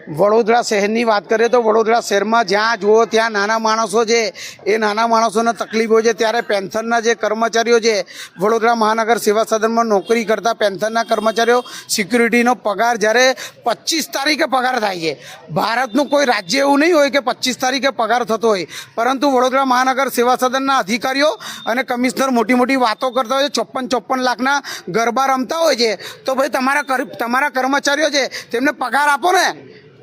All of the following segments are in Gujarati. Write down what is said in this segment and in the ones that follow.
વડોદરા શહેરની વાત કરીએ તો વડોદરા શહેરમાં જ્યાં જુઓ ત્યાં નાના માણસો છે એ નાના માણસોને તકલીફો છે, ત્યારે પેન્શનના જે કર્મચારીઓ છે, વડોદરા મહાનગર સેવા સદનમાં નોકરી કરતા પેન્શનના કર્મચારીઓ સિક્યુરિટીનો પગાર જ્યારે 25 તારીખે પગાર થાય છે. ભારતનું કોઈ રાજ્ય એવું નહીં હોય કે 25 તારીખે પગાર થતો હોય, પરંતુ વડોદરા મહાનગર સેવા સદનના અધિકારીઓ અને કમિશનર મોટી મોટી વાતો કરતા હોય છે, 54 લાખના ગરબા રમતા હોય છે. તો ભાઈ તમારા કર્મચારીઓ છે તેમને પગાર આપો ને.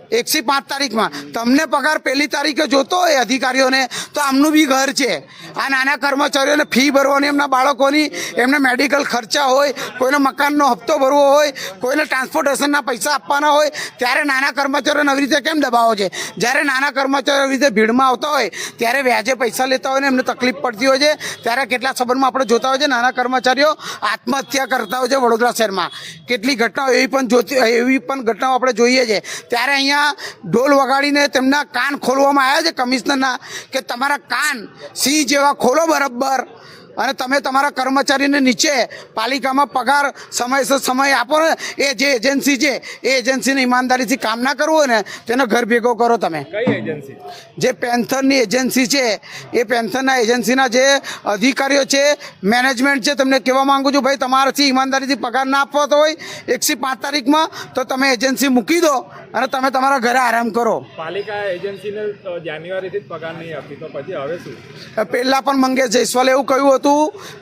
1 થી 5 તારીખમાં તમને પગાર 1લી તારીખે જોતો હોય અધિકારીઓને, તો આમનું બી ઘર છે. આ નાના કર્મચારીઓને ફી ભરવાની, એમના બાળકોની, એમને મેડિકલ ખર્ચા હોય, કોઈને મકાનનો હપ્તો ભરવો હોય, કોઈને ટ્રાન્સપોર્ટેશનના પૈસા આપવાના હોય, ત્યારે નાના કર્મચારીઓને આવી રીતે કેમ દબાવો છે? જ્યારે નાના કર્મચારીઓ આવી રીતે ભીડમાં આવતા હોય ત્યારે વ્યાજે પૈસા લેતા હોય ને એમને તકલીફ પડતી હોય છે, ત્યારે કેટલા સંબંધમાં આપણે જોતા હોય છે નાના કર્મચારીઓ આત્મહત્યા કરતા હોય છે. વડોદરા શહેરમાં કેટલી ઘટનાઓ એવી પણ ઘટનાઓ આપણે જોઈએ છે. ત્યારે અહીંયા ઢોલ વગાડીને તેમના કાન ખોલવામાં આવ્યા છે કમિશનરના, કે તમારા કાન સિંહ જેવા ખોલો બરાબર, અને તમે તમારા કર્મચારીને નીચે પાલિકામાં પગાર સમય આપો ને. એ જે એજન્સી છે એ એજન્સીને ઈમાનદારીથી કામ ના કરવું હોય ને તેનો ઘર ભેગો કરો. તમે કઈ એજન્સી? જે પેન્શનની એજન્સી છે એ પેન્શનના એજન્સીના જે અધિકારીઓ છે, મેનેજમેન્ટ છે, તમને કહેવા માંગુ છું ભાઈ, તમારાથી ઈમાનદારીથી પગાર ના આપવાતો હોય 1 થી 5 તારીખમાં, તો તમે એજન્સી મૂકી દો અને તમે તમારા ઘરે આરામ કરો. પાલિકા એજન્સીને જાન્યુઆરીથી જ પગાર નહીં આપતી, તો પછી હવે શું? પહેલાં પણ મંગેશ જયસ્વાલે એવું કહ્યું હતું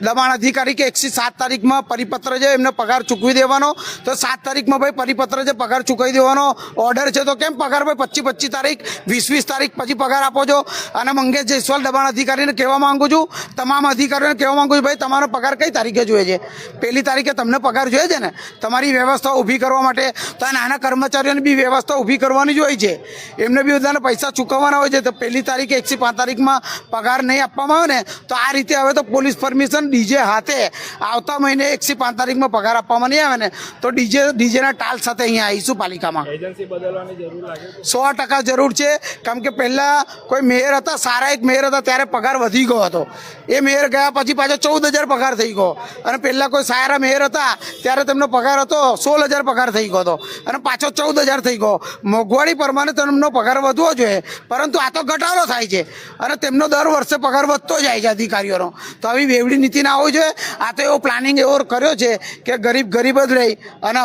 દબાણ અધિકારી કે 1 થી 7 તારીખમાં પરિપત્ર છે એમને પગાર ચૂકવી દેવાનો. તો 7 તારીખમાં ભાઈ પરિપત્ર છે, પગાર ચૂકવી દેવાનો ઓર્ડર છે, તો કેમ પગાર ભાઈ 25 તારીખ 20 તારીખ પછી પગાર આપો છો? અને મંગેશ જયસ્વાલ દબાણ અધિકારીને કહેવા માંગુ છું, તમામ અધિકારીઓને કહેવા માંગુ છું, ભાઈ તમારો પગાર કઈ તારીખે જોઈએ છે? 1લી તારીખે તમને પગાર જોઈએ છે ને તમારી વ્યવસ્થા ઊભી કરવા માટે. તો આ નાના કર્મચારીઓને બી વ્યવસ્થા ઊભી કરવાની જ હોય છે, એમને બી બધાને પૈસા ચૂકવવાના હોય છે. તો 1લી તારીખે 1 થી 5 તારીખમાં પગાર નહીં આપવામાં આવે ને, તો આ રીતે હવે તો પોલીસ પરમિશન ડીજે હાથે આવતા મહિને 1 થી 5 તારીખમાં પગાર આપવામાં નહીં આવે ને, તો ડીજેના ટાલ સાથે અહીંયા આવીશું પાલિકામાં. એજન્સી બદલવાની જરૂર લાગે છે? 100% જરૂર છે. કારણ કે પહેલાં કોઈ મેયર હતા, સારા એક મેયર હતા, ત્યારે પગાર વધી ગયો હતો. એ મેયર ગયા પછી પાછો 14,000 પગાર થઈ ગયો. અને પહેલાં કોઈ સારા મેયર હતા ત્યારે તેમનો પગાર હતો 16,000 પગાર થઈ ગયો હતો, અને પાછો 14,000 થઈ ગયો. મોંઘવારી પ્રમાણે તેમનો પગાર વધવો જોઈએ, પરંતુ આ તો ઘટાડો થાય છે અને તેમનો દર વર્ષે પગાર વધતો જાય છે અધિકારીઓનો. તો આવી બેવડી નીતિ ના હોવી જોઈએ. આ તો એવો પ્લાનિંગ એવો કર્યો છે કે ગરીબ જ રહી અને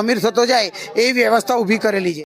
અમીર થતો જાય એવી વ્યવસ્થા ઊભી કરેલી છે.